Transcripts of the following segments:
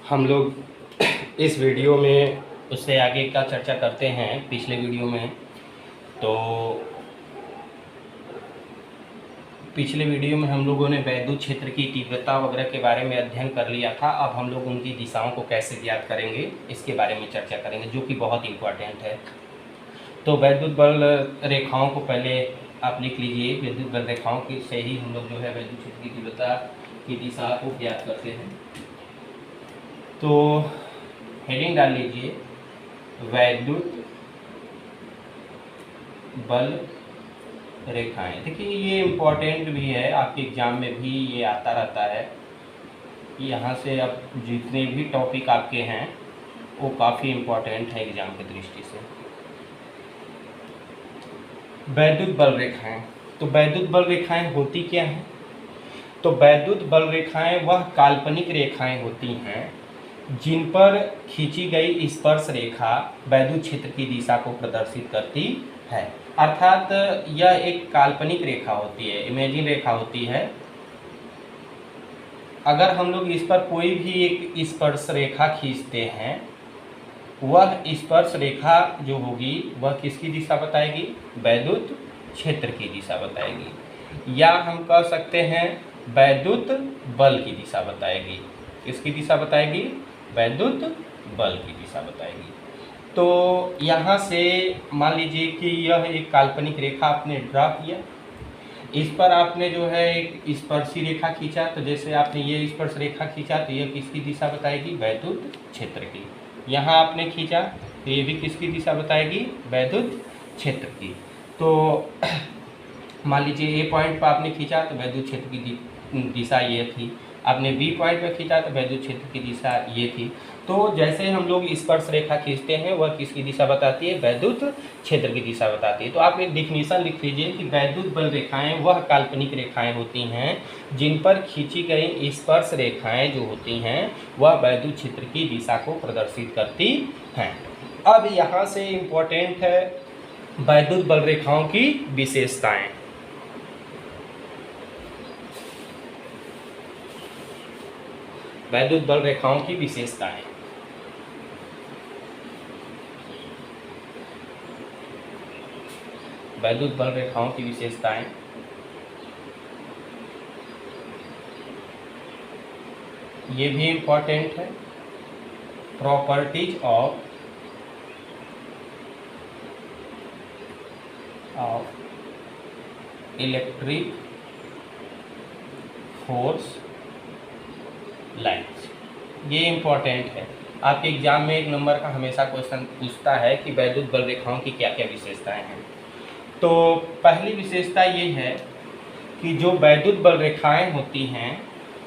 हम लोग इस वीडियो में उससे आगे का चर्चा करते हैं। पिछले वीडियो में तो पिछले वीडियो में हम लोगों ने वैद्युत क्षेत्र की तीव्रता वगैरह के बारे में अध्ययन कर लिया था। अब हम लोग उनकी दिशाओं को कैसे ज्ञात करेंगे इसके बारे में चर्चा करेंगे, जो कि बहुत इम्पोर्टेंट है। तो वैद्युत बल रेखाओं को पहले आप लिख लीजिए। वैद्युत बल रेखाओं की से ही हम लोग जो है वैद्युत क्षेत्र की तीव्रता की दिशा को ज्ञात करते हैं। तो हेडिंग डाल लीजिए, वैद्युत बल रेखाएं। देखिए ये इम्पोर्टेंट भी है, आपके एग्जाम में भी ये आता रहता है कि यहाँ से अब जितने भी टॉपिक आपके हैं वो काफ़ी इम्पोर्टेंट है एग्जाम की दृष्टि से। वैद्युत बल रेखाएं, तो वैद्युत बल रेखाएं होती क्या हैं? तो वैद्युत बल रेखाएं वह काल्पनिक रेखाएं होती हैं जिन पर खींची गई स्पर्श रेखा वैद्युत क्षेत्र की दिशा को प्रदर्शित करती है। अर्थात यह एक काल्पनिक रेखा होती है, इमेजिन रेखा होती है। अगर हम लोग इस पर कोई भी एक स्पर्श रेखा खींचते हैं, वह स्पर्श रेखा जो होगी वह किसकी दिशा बताएगी? वैद्युत क्षेत्र की दिशा बताएगी, या हम कह सकते हैं वैद्युत बल की दिशा बताएगी। किसकी दिशा बताएगी? वैद्युत बल की दिशा बताएगी। तो यहाँ से मान लीजिए कि यह एक काल्पनिक रेखा आपने ड्रा किया, इस पर आपने जो है एक स्पर्शी रेखा खींचा। तो जैसे आपने ये स्पर्श रेखा खींचा तो यह किसकी दिशा बताएगी? वैद्युत क्षेत्र की। यहाँ आपने खींचा तो ये भी किसकी दिशा बताएगी? वैद्युत क्षेत्र की। तो मान लीजिए ए पॉइंट पर आपने खींचा तो वैद्युत क्षेत्र की दिशा ये थी। आपने बी पॉइंट पर खींचा तो वैद्युत क्षेत्र की दिशा ये थी। तो जैसे हम लोग स्पर्श रेखा खींचते हैं वह किसकी दिशा बताती है? वैद्युत क्षेत्र की दिशा बताती है। तो आप एक डिफिनीशन लिख लीजिए कि वैद्युत बल रेखाएं वह काल्पनिक रेखाएं होती हैं जिन पर खींची गई स्पर्श रेखाएं जो होती हैं वह वैद्युत क्षेत्र की दिशा को प्रदर्शित करती हैं। अब यहाँ से इम्पोर्टेंट है वैद्युत बल रेखाओं की विशेषताएं। वैद्युत बल रेखाओं की विशेषताएं। वैद्युत बल रेखाओं की विशेषताएं। ये भी इंपॉर्टेंट है। Properties of electric force lines, ये इम्पॉर्टेंट है। आपके एग्जाम में एक नंबर का हमेशा क्वेश्चन पूछता है कि वैद्युत बल रेखाओं की क्या क्या विशेषताएं हैं। तो पहली विशेषता ये है कि जो वैद्युत बल रेखाएं होती हैं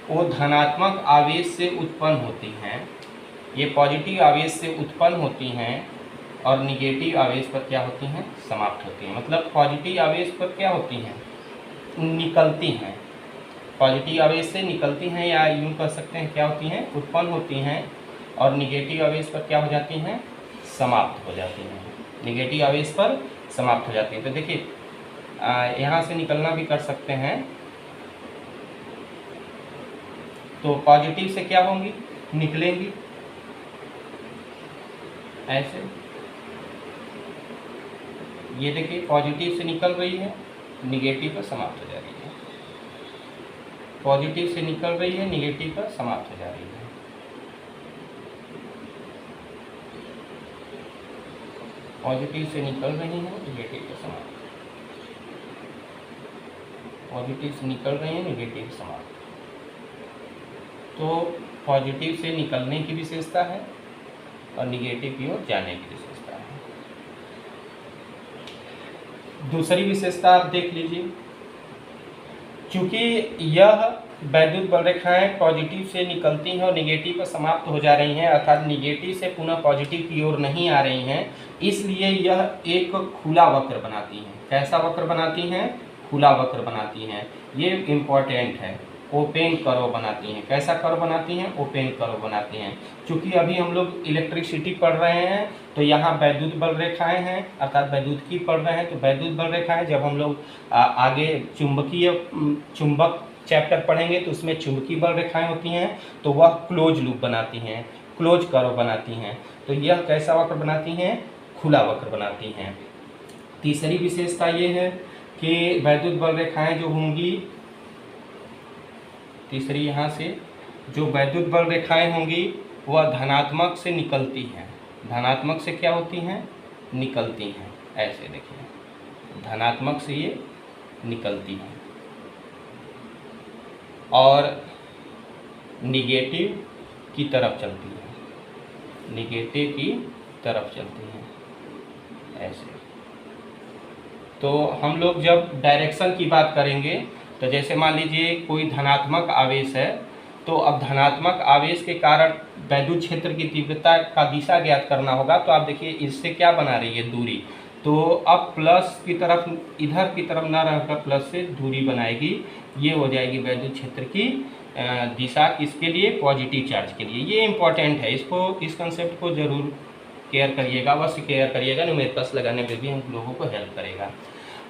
वो धनात्मक आवेश से उत्पन्न होती हैं। ये पॉजिटिव आवेश से उत्पन्न होती हैं और निगेटिव आवेश पर क्या होती हैं? समाप्त होती हैं। मतलब पॉजिटिव आवेश पर क्या होती हैं? निकलती हैं। पॉजिटिव आवेश से निकलती हैं, या यूँ कह सकते हैं क्या होती हैं? उत्पन्न होती हैं। और निगेटिव आवेश पर क्या हो जाती हैं? समाप्त हो जाती हैं। निगेटिव आवेश पर समाप्त हो जाती हैं। तो देखिए यहाँ से निकलना भी कर सकते हैं। तो पॉजिटिव से क्या होंगी? निकलेंगी ऐसे। ये देखिए पॉजिटिव से निकल रही है, निगेटिव पर समाप्त हो जा रही है। पॉजिटिव से निकल रही है, निगेटिव पर समाप्त हो जा रही है। पॉजिटिव से निकल रही है, निगेटिव पर समाप्त। पॉजिटिव से निकल रही है, निगेटिव समाप्त। तो पॉजिटिव से निकलने की विशेषता है और निगेटिव की ओर जाने की विशेषता है। दूसरी विशेषता आप देख लीजिए, क्योंकि यह वैद्युत बल रेखाएं पॉजिटिव से निकलती हैं और निगेटिव पर समाप्त हो जा रही हैं, अर्थात निगेटिव से पुनः पॉजिटिव की ओर नहीं आ रही हैं, इसलिए यह एक खुला वक्र बनाती हैं। कैसा वक्र बनाती हैं? खुला वक्र बनाती हैं। ये इम्पॉर्टेंट है। ओपन कर्व बनाती हैं। कैसा कर्व बनाती हैं? ओपन कर्व बनाती हैं। क्योंकि अभी हम लोग इलेक्ट्रिसिटी पढ़ रहे हैं तो यहाँ वैद्युत बल रेखाएं हैं, अर्थात वैद्युत की पढ़ रहे हैं। तो वैद्युत बल रेखाएं जब हम लोग आगे चुंबक चैप्टर पढ़ेंगे तो उसमें चुंबकीय बल रेखाएं होती हैं, तो वह क्लोज लूप बनाती हैं, क्लोज कर्व बनाती हैं। तो यह कैसा वक्र बनाती हैं? खुला वक्र बनाती हैं। तीसरी विशेषता ये है कि वैद्युत बल रेखाएं जो होंगी, तीसरी यहाँ से जो वैद्युत बल रेखाएं होंगी वह धनात्मक से निकलती हैं। धनात्मक से क्या होती हैं? निकलती हैं। ऐसे देखिए, धनात्मक से ये निकलती हैं और निगेटिव की तरफ चलती हैं, निगेटिव की तरफ चलती हैं ऐसे। तो हम लोग जब डायरेक्शन की बात करेंगे तो जैसे मान लीजिए कोई धनात्मक आवेश है, तो अब धनात्मक आवेश के कारण वैद्युत क्षेत्र की तीव्रता का दिशा ज्ञात करना होगा। तो आप देखिए इससे क्या बना रही है? दूरी। तो अब प्लस की तरफ, इधर की तरफ ना रहकर प्लस से दूरी बनाएगी, ये हो जाएगी वैद्युत क्षेत्र की दिशा। किसके लिए? पॉजिटिव चार्ज के लिए। ये इंपॉर्टेंट है, इसको, इस कंसेप्ट को जरूर केयर करिएगा, अवश्य केयर करिएगा, न्यूमेरिकल्स लगाने में भी हम लोगों को हेल्प करेगा।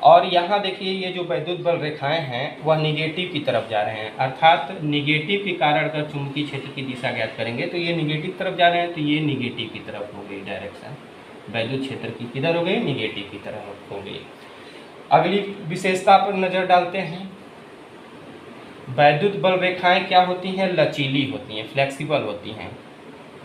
और यहाँ देखिए ये जो वैद्युत बल रेखाएं हैं वह निगेटिव की तरफ जा रहे हैं, अर्थात निगेटिव के कारण अगर चुंबकीय क्षेत्र की दिशा ज्ञात करेंगे तो ये निगेटिव तरफ जा रहे हैं, तो ये निगेटिव की तरफ हो गई डायरेक्शन, वैद्युत क्षेत्र की किधर हो गई? निगेटिव की तरफ हो गई। अगली विशेषता पर नज़र डालते हैं। वैद्युत बल रेखाएं क्या होती हैं? लचीली होती हैं, फ्लेक्सिबल होती हैं।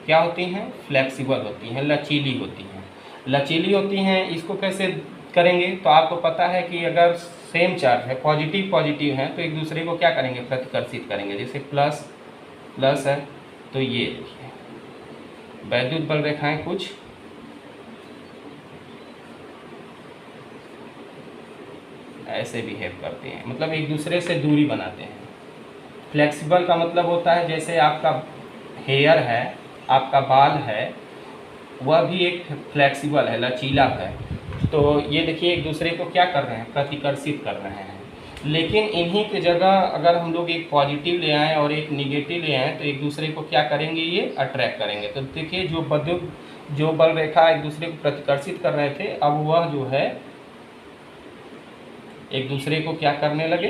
क्या होती हैं? फ्लेक्सिबल होती हैं, लचीली होती हैं। लचीली होती हैं, इसको कैसे करेंगे? तो आपको पता है कि अगर सेम चार्ज है, पॉजिटिव पॉजिटिव है, तो एक दूसरे को क्या करेंगे? प्रतिकर्षित करेंगे। जैसे प्लस प्लस है, तो ये देखिए वैद्युत बल रेखाएं कुछ ऐसे बिहेव करते हैं, मतलब एक दूसरे से दूरी बनाते हैं। फ्लेक्सिबल का मतलब होता है जैसे आपका हेयर है, आपका बाल है, वह भी एक फ्लेक्सिबल है, लचीला है। तो ये देखिए एक दूसरे को क्या कर रहे हैं? प्रतिकर्षित कर रहे हैं। लेकिन इन्हीं की जगह अगर हम लोग एक पॉजिटिव ले आएँ और एक निगेटिव ले आएँ तो एक दूसरे को क्या करेंगे? ये अट्रैक्ट करेंगे। तो देखिए जो बल रेखा एक दूसरे को प्रतिकर्षित कर रहे थे, अब वह जो है एक दूसरे को क्या करने लगे?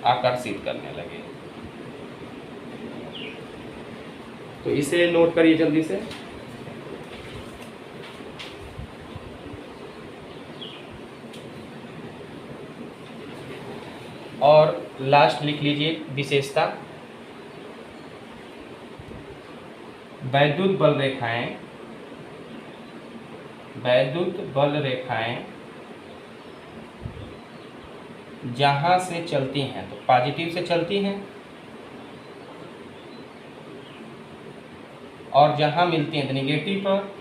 आकर्षित करने लगे। तो इसे नोट करिए जल्दी से। और लास्ट लिख लीजिए विशेषता, वैद्युत बल रेखाएं, वैद्युत बल रेखाएं जहां से चलती हैं, तो पॉजिटिव से चलती हैं, और जहां मिलती हैं तो निगेटिव पर,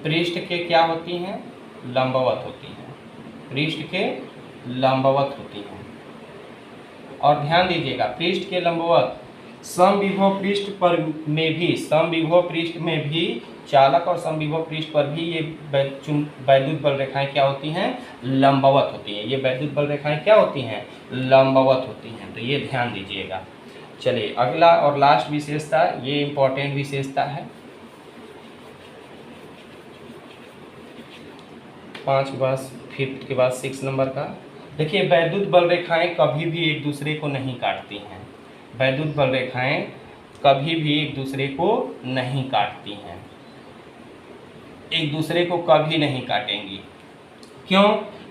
पृष्ठ के क्या होती हैं? लंबवत होती हैं, पृष्ठ के लंबवत होती हैं। और ध्यान दीजिएगा, पृष्ठ के लंबवत समविभव पृष्ठ पर में भी, समविभव पृष्ठ में भी, चालक और समविभव पृष्ठ पर भी ये वैद्युत बल रेखाएं क्या होती हैं? लंबवत होती हैं। ये वैद्युत बल रेखाएं क्या होती हैं? लंबवत होती हैं। तो ये ध्यान दीजिएगा। चलिए अगला और लास्ट विशेषता, ये इंपॉर्टेंट विशेषता है, 5 के बाद 5 के बाद 6 नंबर का। देखिए वैद्युत बल रेखाएं कभी भी एक दूसरे को नहीं काटती हैं। वैद्युत बल रेखाएं कभी भी एक दूसरे को नहीं काटती हैं, एक दूसरे को कभी नहीं काटेंगी। क्यों?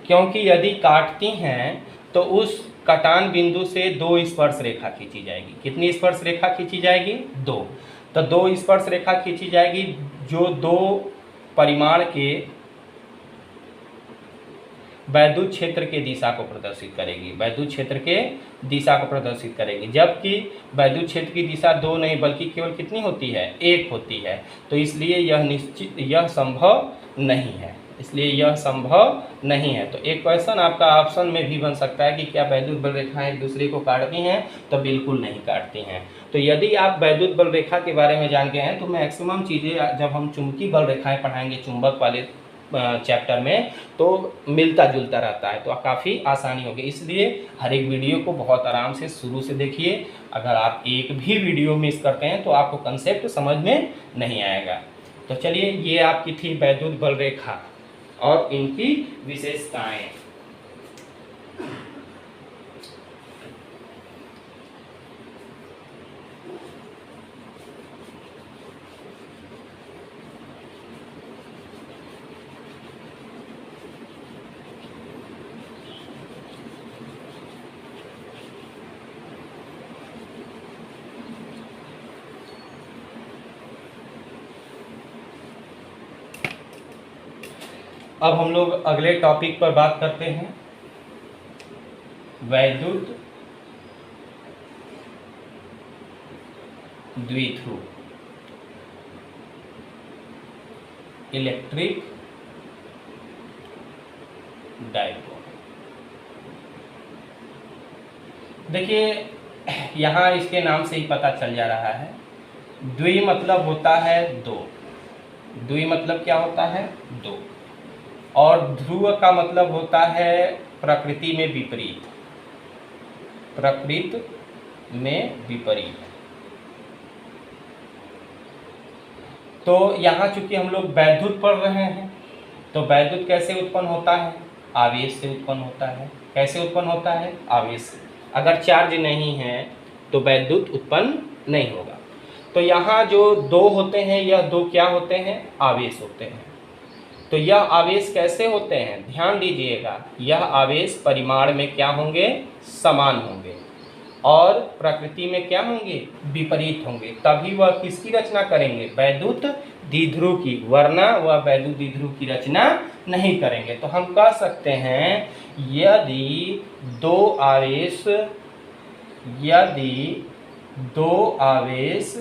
क्योंकि यदि काटती हैं तो उस कटान बिंदु से 2 स्पर्श रेखा खींची जाएगी। कितनी स्पर्श रेखा खींची जाएगी? 2। तो 2 स्पर्श रेखा खींची जाएगी जो 2 परिमाण के वैद्युत क्षेत्र के दिशा को प्रदर्शित करेगी, वैद्युत क्षेत्र के दिशा को प्रदर्शित करेगी। जबकि वैद्युत क्षेत्र की दिशा 2 नहीं बल्कि केवल कितनी होती है? 1 होती है। तो इसलिए यह संभव नहीं है, इसलिए यह संभव नहीं है। तो एक क्वेश्चन आपका ऑप्शन में भी बन सकता है कि क्या वैद्युत बल रेखाएं एक दूसरे को काटती हैं? तो बिल्कुल नहीं काटती हैं। तो यदि आप वैद्युत बल रेखा के बारे में जान गए हैं तो मैक्सिमम चीज़ें जब हम चुंबकीय बल रेखाएं पढ़ाएंगे चुंबक वाले चैप्टर में तो मिलता जुलता रहता है, तो काफ़ी आसानी होगी। इसलिए हर एक वीडियो को बहुत आराम से शुरू से देखिए। अगर आप एक भी वीडियो मिस करते हैं तो आपको कंसेप्ट समझ में नहीं आएगा। तो चलिए, ये आपकी थी वैद्युत बल रेखा और इनकी विशेषताएं। अब हम लोग अगले टॉपिक पर बात करते हैं, वैद्युत द्विध्रुव, इलेक्ट्रिक डाइपोल। देखिए, यहाँ इसके नाम से ही पता चल जा रहा है, द्वि मतलब होता है दो, द्वि मतलब क्या होता है, दो, और ध्रुव का मतलब होता है प्रकृति में विपरीत, प्रकृति में विपरीत। तो यहाँ चूंकि हम लोग वैद्युत पढ़ रहे हैं, तो वैद्युत कैसे उत्पन्न होता है, आवेश से उत्पन्न होता है। कैसे उत्पन्न होता है, आवेश से। अगर चार्ज नहीं है तो वैद्युत उत्पन्न नहीं होगा। तो यहाँ जो दो होते हैं, यह दो क्या होते हैं, आवेश होते हैं। तो यह आवेश कैसे होते हैं, ध्यान दीजिएगा, यह आवेश परिमाण में क्या होंगे, समान होंगे, और प्रकृति में क्या होंगे, विपरीत होंगे। तभी वह किसकी रचना करेंगे, वैद्युत द्विध्रुव की, वरना वह वैद्युत द्विध्रुव की रचना नहीं करेंगे। तो हम कह सकते हैं, यदि दो आवेश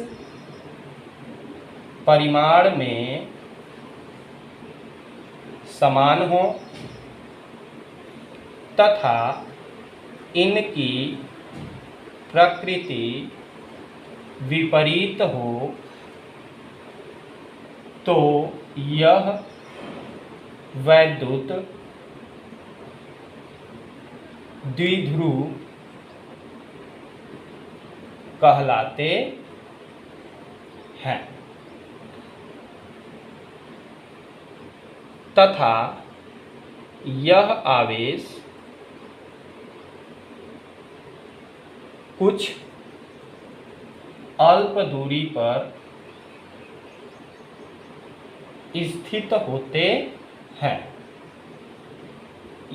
परिमाण में समान हो तथा इनकी प्रकृति विपरीत हो, तो यह वैद्युत द्विध्रुव कहलाते हैं। तथा यह आवेश कुछ अल्प दूरी पर स्थित होते हैं।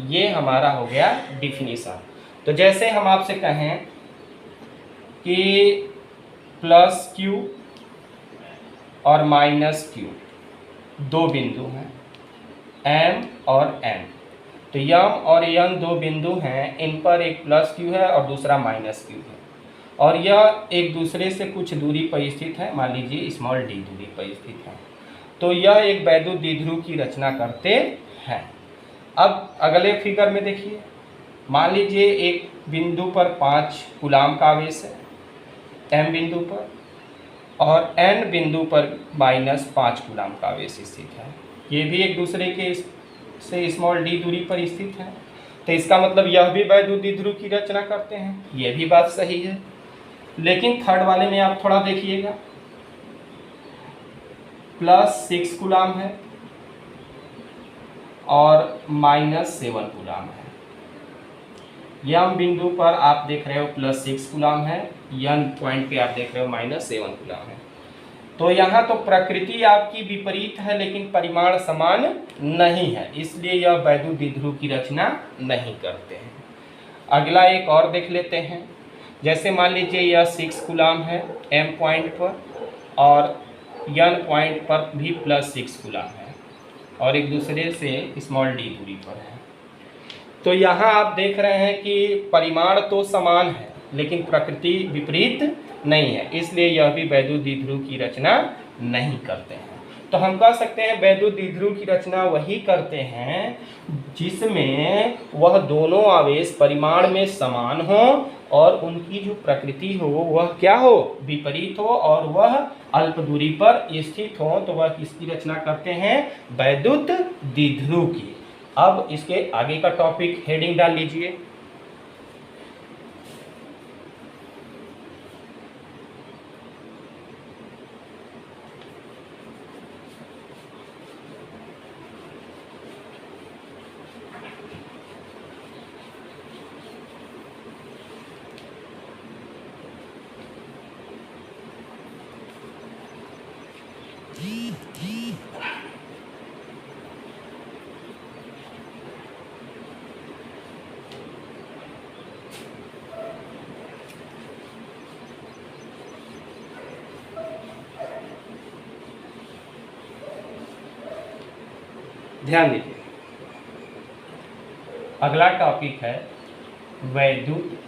ये हमारा हो गया डिफिनीशन। तो जैसे हम आपसे कहें कि प्लस क्यू और माइनस क्यू दो बिंदु हैं, एम और एन। तो यम और यन दो बिंदु हैं, इन पर एक प्लस क्यू है और दूसरा माइनस क्यू है, और यह एक दूसरे से कुछ दूरी पर स्थित है, मान लीजिए स्मॉल डी दूरी पर स्थित है। तो यह एक वैद्युत द्विध्रुव की रचना करते हैं। अब अगले फिगर में देखिए, मान लीजिए एक बिंदु पर 5 कूलाम का आवेश है, एम बिंदु पर, और एन बिंदु पर -5 कूलाम का आवेश स्थित है। ये भी एक दूसरे के से स्मॉल डी दूरी पर स्थित है। तो इसका मतलब यह भी वैद्युत द्विध्रुव की रचना करते हैं, यह भी बात सही है। लेकिन थर्ड वाले में आप थोड़ा देखिएगा, +6 कूलाम है और -7 कूलाम है। यम बिंदु पर आप देख रहे हो +6 कूलाम है, यन पॉइंट पे आप देख रहे हो -7 कूलाम है। तो यहाँ तो प्रकृति आपकी विपरीत है, लेकिन परिमाण समान नहीं है, इसलिए यह वैद्युत द्विध्रुव की रचना नहीं करते हैं। अगला एक और देख लेते हैं। जैसे मान लीजिए यह 6 कूलाम है एम पॉइंट पर, और यन पॉइंट पर भी +6 कूलाम है, और एक दूसरे से स्मॉल डी दूरी पर है। तो यहाँ आप देख रहे हैं कि परिमाण तो समान है, लेकिन प्रकृति विपरीत नहीं है, इसलिए यह भी वैद्युत द्विध्रुव की रचना नहीं करते हैं। तो हम कह सकते हैं वैद्युत द्विध्रुव की रचना वही करते हैं जिसमें वह दोनों आवेश परिमाण में समान हो और उनकी जो प्रकृति हो वह क्या हो, विपरीत हो, और वह अल्प दूरी पर स्थित हो। तो वह किसकी रचना करते हैं, वैद्युत द्विध्रुव की। अब इसके आगे का टॉपिक हेडिंग डाल लीजिए, ध्यान दीजिए, अगला टॉपिक है वैद्युत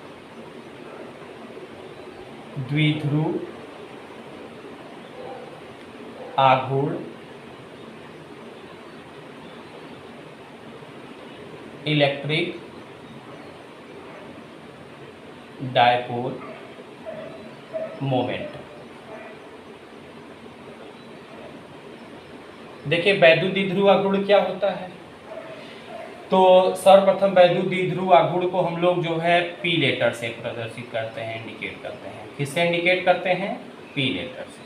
द्विध्रुव आघूर्ण इलेक्ट्रिक डायपोल मोमेंट। देखिए वैद्युत द्विध्रुव आघूर्ण क्या होता है। तो सर्वप्रथम वैद्युत द्विध्रुव आघूर्ण को हम लोग जो है पी लेटर से प्रदर्शित करते हैं, इंडिकेट करते हैं। किससे इंडिकेट करते हैं? पी लेटर से।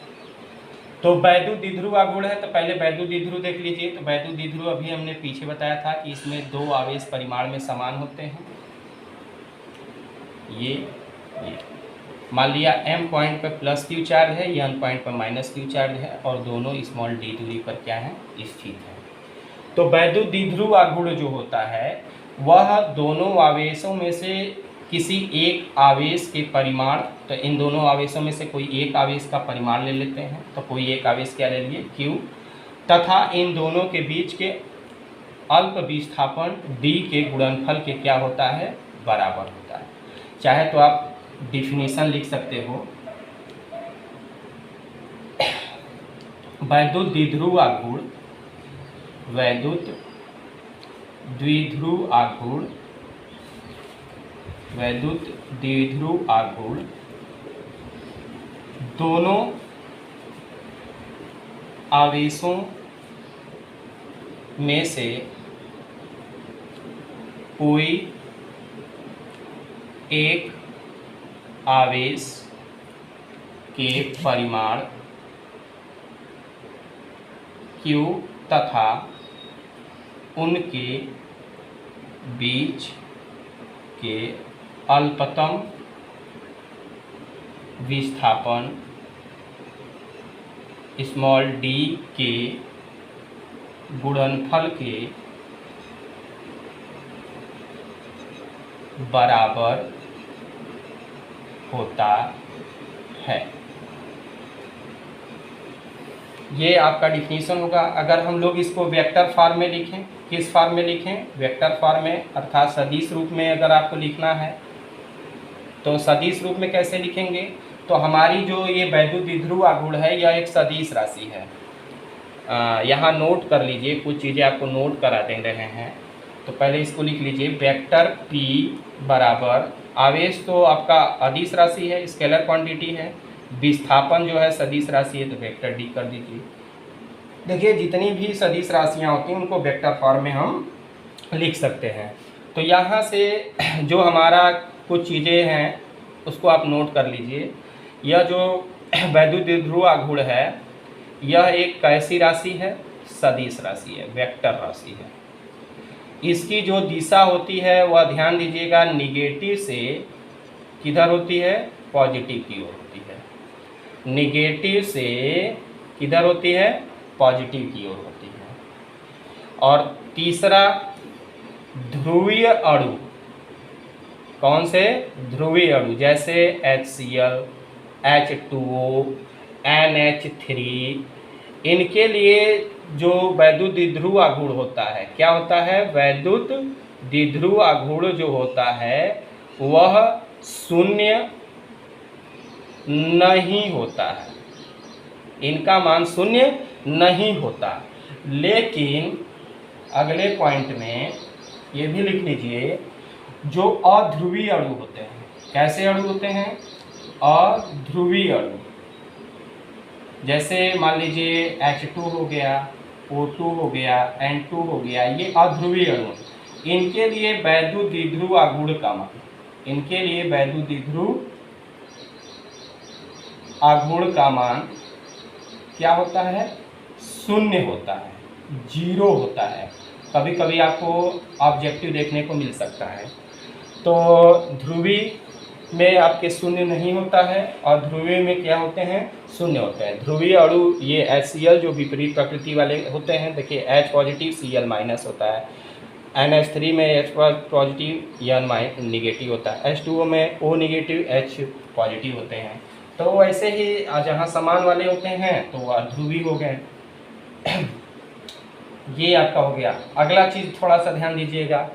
तो वैद्युत द्विध्रुव आघूर्ण है, तो पहले वैद्युत द्विध्रुव देख लीजिए। तो वैद्युत द्विध्रुव अभी हमने पीछे बताया था कि इसमें दो आवेश परिमाण में समान होते हैं। ये मान लिया m पॉइंट पर प्लस क्यू चार्ज है, ये n पॉइंट पर माइनस क्यू चार्ज है, और दोनों स्मॉल d दूरी पर क्या है? स्थित है। तो वैद्युत द्विध्रुव आघूर्ण जो होता है वह दोनों आवेशों में से किसी एक आवेश के परिमाण, तो इन दोनों आवेशों में से कोई एक आवेश का परिमाण ले लेते हैं। तो कोई एक आवेश क्या ले लिए? q, तथा इन दोनों के बीच के अल्प विस्थापन d के गुणनफल के क्या होता है? बराबर होता है। चाहे तो आप डिफिनीशन लिख सकते हो, वैद्युत द्विध्रुव आघूर्ण, वैद्युत द्विध्रुव आघूर्ण, वैद्युत द्विध्रुव आघूर्ण दोनों आवेशों में से कोई एक आवेश के परिमाण Q तथा उनके बीच के अल्पतम विस्थापन स्मॉल d के गुणनफल के बराबर होता है। ये आपका डिफिनीशन होगा। अगर हम लोग इसको वेक्टर फॉर्म में लिखें, किस फॉर्म में लिखें? वेक्टर फॉर्म में, अर्थात सदिश रूप में अगर आपको लिखना है तो सदिश रूप में कैसे लिखेंगे? तो हमारी जो ये वैद्युत द्विध्रुव आघूर्ण है यह एक सदिश राशि है। यहाँ नोट कर लीजिए, कुछ चीज़ें आपको नोट करा दे रहे हैं। तो पहले इसको लिख लीजिए, वेक्टर P बराबर, आवेश तो आपका अदिश राशि है, स्केलर क्वांटिटी है, विस्थापन जो है सदिश राशि है, तो वेक्टर D कर दीजिए। देखिए जितनी भी सदिश राशियाँ होती हैं उनको वेक्टर फॉर्म में हम लिख सकते हैं। तो यहाँ से जो हमारा कुछ चीज़ें हैं उसको आप नोट कर लीजिए। यह जो वैद्युत द्विध्रुव आघूर्ण है यह एक कैसी राशि है? सदिश राशि है, वेक्टर राशि है। इसकी जो दिशा होती है वह ध्यान दीजिएगा निगेटिव से किधर होती है? पॉजिटिव की ओर होती है। निगेटिव से किधर होती है? पॉजिटिव की ओर होती है। और तीसरा ध्रुवीय अणु, कौन से? ध्रुवीय अणु, जैसे HCl, H2O, NH3, इनके लिए जो वैद्युत द्विध्रुव आघूर्ण होता है क्या होता है? वैद्युत द्विध्रुव आघूर्ण जो होता है वह शून्य नहीं होता है, इनका मान शून्य नहीं होता। लेकिन अगले पॉइंट में ये भी लिख लीजिए, जो अध्रुवीय अणु होते हैं, कैसे अणु होते हैं? अध्रुवीय अणु, जैसे मान लीजिए H2 हो गया, O2 हो गया, N2 हो गया, ये अध्रुवीय अणु। इनके लिए वैद्युत द्विध्रुव आघूर्ण का मान, इनके लिए वैद्युत द्विध्रुव आघूर्ण का मान क्या होता है? शून्य होता है, 0 होता है। कभी कभी आपको ऑब्जेक्टिव देखने को मिल सकता है। तो ध्रुवीय में आपके शून्य नहीं होता है और ध्रुवीय में क्या होते हैं? शून्य होते हैं। ध्रुवीय अणु ये HCl जो विपरीत प्रकृति वाले होते हैं, देखिए H पॉजिटिव Cl माइनस होता है, NH3 में H पॉजिटिव N निगेटिव होता है, H2O में O निगेटिव H पॉजिटिव होते हैं। तो वैसे ही जहाँ समान वाले होते हैं तो वह ध्रुवीय हो गए। ये आपका हो गया। अगला चीज़ थोड़ा सा ध्यान दीजिएगा,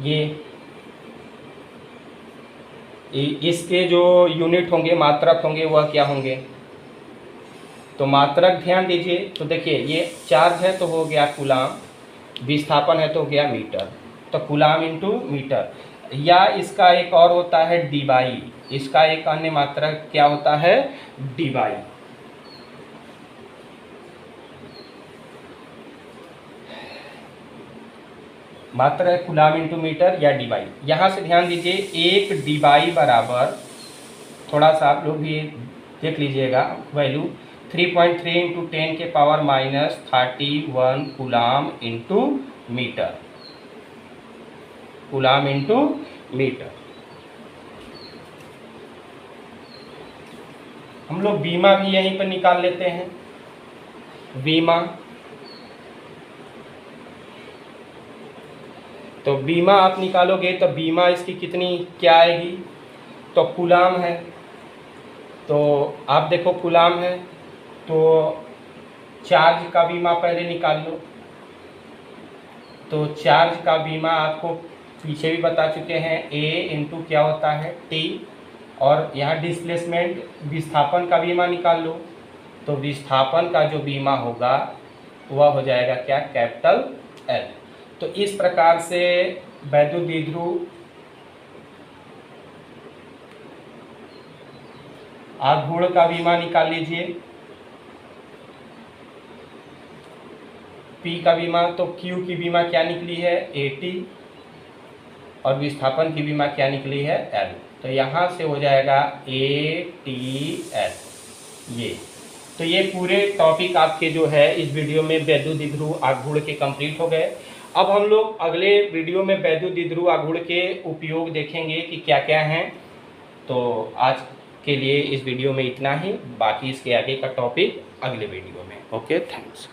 ये इसके जो यूनिट होंगे, मात्रक होंगे, वह क्या होंगे? तो मात्रक ध्यान दीजिए, तो देखिए ये चार्ज है तो हो गया कूलाम, विस्थापन है तो हो गया मीटर, तो कूलाम इंटू मीटर। या इसका एक और होता है डीवाई, इसका एक अन्य मात्रक क्या होता है? डीवाई। मात्रक कूलाम इंटू मीटर या डीवाई। यहाँ से ध्यान दीजिए, एक डीवाई बराबर, थोड़ा सा आप लोग भी देख लीजिएगा वैल्यू, 3.3 इंटू 10 के power -31 coulomb into metre, coulomb into metre. हम लोग बीमा भी यहीं पर निकाल लेते हैं, बीमा। तो बीमा आप निकालोगे तो बीमा इसकी कितनी क्या आएगी? तो कूलाम है, तो आप देखो कूलाम है तो चार्ज का बीमा पहले निकाल लो। तो चार्ज का बीमा आपको पीछे भी बता चुके हैं, A इंटू क्या होता है? T। और यहाँ डिस्प्लेसमेंट, विस्थापन का बीमा निकाल लो। तो विस्थापन का जो बीमा होगा वह हो जाएगा क्या? Capital L। तो इस प्रकार से वैद्युत द्विध्रुव आघूर्ण का बीमा निकाल लीजिए, P का बीमा, तो Q की बीमा क्या निकली है? AT, और विस्थापन की बीमा क्या निकली है? L। तो यहाँ से हो जाएगा ATL। तो ये पूरे टॉपिक आपके जो है इस वीडियो में वैद्युत द्विध्रुव आघूर्ण के कंप्लीट हो गए। अब हम लोग अगले वीडियो में वैद्युत द्विध्रुव आघूर्ण के उपयोग देखेंगे कि क्या क्या हैं। तो आज के लिए इस वीडियो में इतना ही, बाकी इसके आगे का टॉपिक अगले वीडियो में। Okay, thanks.